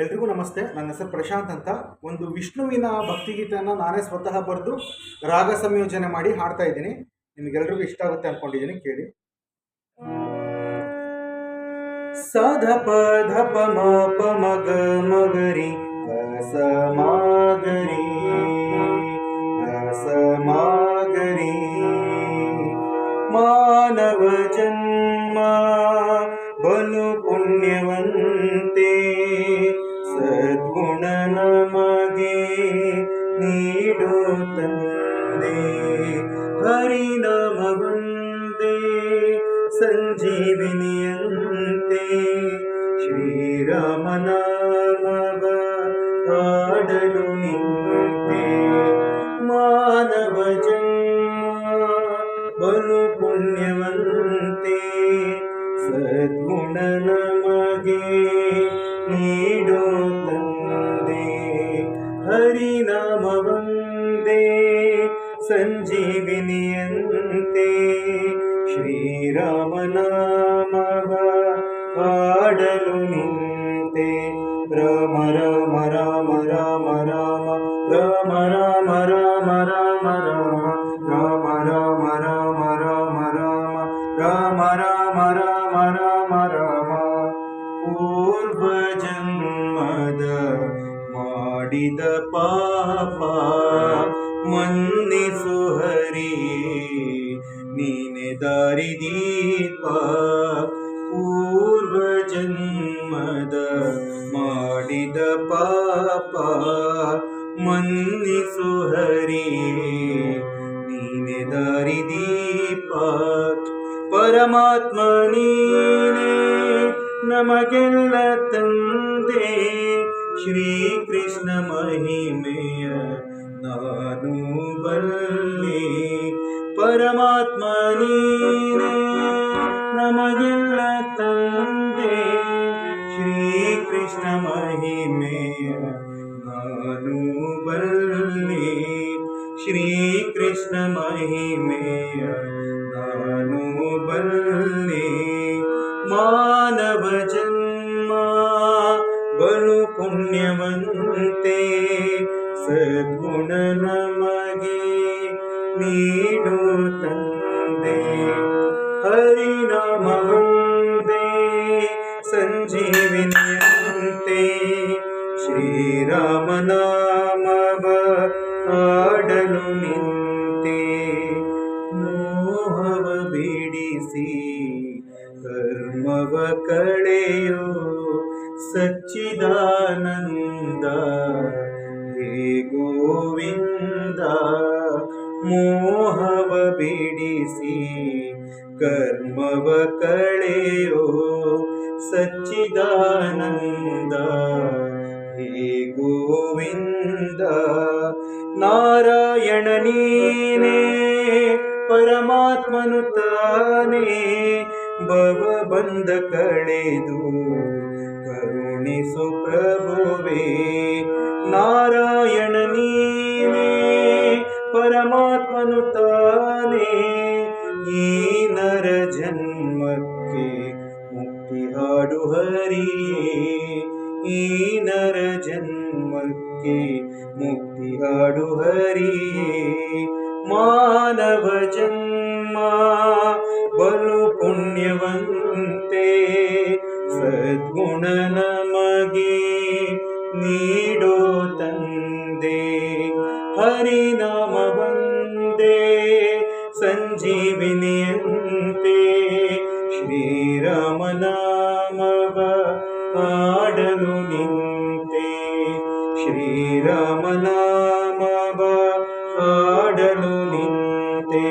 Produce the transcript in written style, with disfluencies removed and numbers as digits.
ಎಲ್ರಿಗೂ ನಮಸ್ತೆ. ನನ್ನ ಹೆಸರು ಪ್ರಶಾಂತ್ ಅಂತ. ಒಂದು ವಿಷ್ಣುವಿನ ಭಕ್ತಿಗೀತೆಯನ್ನು ನಾನೇ ಸ್ವತಃ ಬರೆದು ರಾಗ ಸಂಯೋಜನೆ ಮಾಡಿ ಹಾಡ್ತಾ ಇದ್ದೀನಿ. ನಿಮಗೆಲ್ರಿಗೂ ಇಷ್ಟ ಆಗುತ್ತೆ ಅಂದ್ಕೊಂಡಿದ್ದೀನಿ, ಕೇಳಿ. ಸಧ ಪ ಧ ಪ ಮ ಪ ಮಗ ಮಗರಿ ಸ ಮಾಗರಿ ಸ ಮಾಗರಿ. ಮಾನವ ಜನ್ಮ ಬಲು ಪುಣ್ಯವಂತೆ, ಸದ್ಗುಣ ನಮಗೆ ನೀಡೋ ತಂದೆ. ಹರಿನಾಮ ಒಂದೇ ಸಂಜೀವಿನಿಯಂತೆ, ಶ್ರೀರಾಮನಾಮವ ಹಾಡಲು ನಿಂತೆ. ಮಾನವ ಜನ್ಮ ಬಲು ಪುಣ್ಯವಂತೆ, ಸದ್ಗುಣ ನಮಗೆ ನೀಡೋ ತಂದೆ. ಹರಿನಾಮ ಒಂದೇ ಸಂಜೀವಿನಿಯಂತೆ, ಶ್ರೀರಾಮನಾಮವ ಹಾಡಲು ನಿಂತೆ. ರಾಮ ರಾಮ ರಾಮ ರಾಮ ರಾಮ ರಾಮ ರಾಮ ರಾಮ ರಾಮ ರಾಮ ರಾಮ ರಾಮ ರಾಮ ರಾಮ ರಾಮ ರಾಮ ರಾಮ ರಾಮ ರಾಮ. ಪೂರ್ವ ಜನ್ಮದ ಮಾಡಿದ ಪಾಪ ಮನ್ನಿಸು ಹರಿಯೇ, ನೀನೆ ದಾರಿದೀಪ. ಪೂರ್ವ ಜನ್ಮದ ಮಾಡಿದ ಪಾಪ ಮನ್ನಿಸು ಹರಿಯೇ, ನೀನೆ ದಾರಿದೀಪ. ಪರಮಾತ್ಮ ನೀನೇ ನಮಗೆಲ್ಲ ತಂದೆ, ಶ್ರೀಕೃಷ್ಣ ಮಹಿಮೆಯ ನಾನು ಬಲ್ಲೆ. ಪರಮಾತ್ಮ ನೀನೇ ನಮಗೆಲ್ಲ ತಂದೆ, ಶ್ರೀಕೃಷ್ಣ ಮಹಿಮೆಯ ನಾನು ಬಲ್ಲೆ. ಶ್ರೀಕೃಷ್ಣ ಮಹಿಮೆಯ ನಾನು ಬಲ್ಲೆ. ಮಾನವ ಜನ್ಮ ಬಲು ಪುಣ್ಯವಂತೆ, ಸದ್ಗುಣ ನಮಗೆ ನೀಡೋ ತಂದೆ. ಹರಿನಾಮ ಒಂದೇ ಸಂಜೀವಿನಿಯಂತೆ, ಶ್ರೀರಾಮನಾಮವ ಹಾಡಲು ನಿಂತೆ. ಮೋಹವ ಬಿಡಿಸಿ ಕರ್ಮವ ಕಳೆಯೋ ಸಚ್ಚಿದಾನಂದ, ಹೇ ಗೋವಿಂದ. ಮೋಹವ ಬಿಡಿಸಿ ಕರ್ಮವ ಕಳೆಯೋ ಸಚ್ಚಿದಾನಂದ, ಹೇ ಗೋವಿಂದ. ನಾರಾಯಣ ನೀನೇ ಪರಮಾತ್ಮನು ತಾನೇ, ಭವ ಬಂಧ ಕಳೆದು ಕರುಣಿಸು ಪ್ರಭುವೇ. ನಾರಾಯಣ ನೀನೇ ಪರಮಾತ್ಮನು ತಾನೇ, ಈ ನರ ಜನ್ಮಕ್ಕೆ ಮುಕ್ತಿ ಹಾಡು ಹರಿಯೇ, ಈ ನರ ಜನ್ಮಕ್ಕೆ ಮುಕ್ತಿ ಹಾಡು ಹರಿಯೇ. ಮಾನವ ಜನ್ಮ ಬಲು ಪುಣ್ಯವಂತೆ, ಸದ್ಗುಣ ನಮಗೆ ನೀಡೋ ತಂದೆ. ಹರಿನಾಮ ಒಂದೇ ಸಂಜೀವಿನಿಯಂತೆ, ಶ್ರೀರಾಮನಾಮವ ಹಾಡಲು ನಿಂತೆ. ಶ್ರೀರಾಮನಾಮವ ಹಾಡಲು ನಿಂತೆ.